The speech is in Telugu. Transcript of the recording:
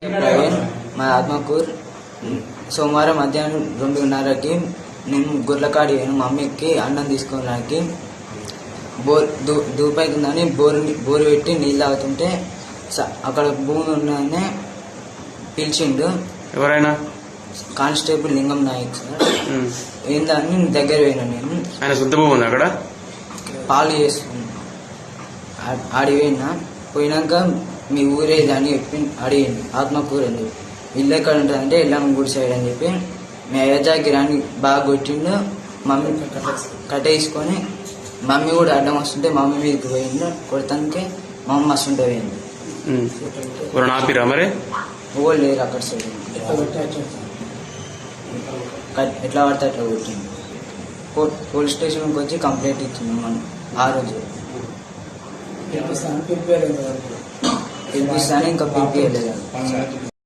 ప్రవీణ్ మా ఆత్మకూర్. సోమవారం మధ్యాహ్నం 2:30కి నేను గుర్లకాడి పోయాను మమ్మీకి అన్నం తీసుకోవడానికి. దూపైతుందని బోరు పెట్టి నీళ్ళు తాగుతుంటే అక్కడ భూమి ఉన్నాయని పిలిచిండు. ఎవరైనా? కానిస్టేబుల్ లింగం నాయక్ సార్. ఏందని దగ్గర పోయినా నేను. ఆయన శుద్ధ భూమి ఉంది అక్కడ పాలు చేస్తున్నా. ఆడి పోయినాక మీ ఊరేది అని చెప్పి అడిగింది. ఆత్మకూర అని చెప్పి ఇల్లు ఎక్కడ ఉంటుందంటే ఎల్లం గుడి సైడ్ అని చెప్పి మీ అయ్యజాకి రాని బాగా కొట్టిండు. మమ్మీ కట్టేసుకొని మమ్మీ కూడా అడ్డం వస్తుంటే మమ్మీ మీదకి పోయిండు. కొడతానికి మమ్మీ వస్తుంటే పోయింది. ఆపిరా మరి? ఓ లేరు అక్కడ సైడ్. ఎట్లా పడితే అట్లా కొట్టింది. పోలీస్ స్టేషన్కి వచ్చి కంప్లైంట్ ఇచ్చింది మనం ఆ రోజు. పిలిపిస్తాను ఇంకా పిలిపియలేదు.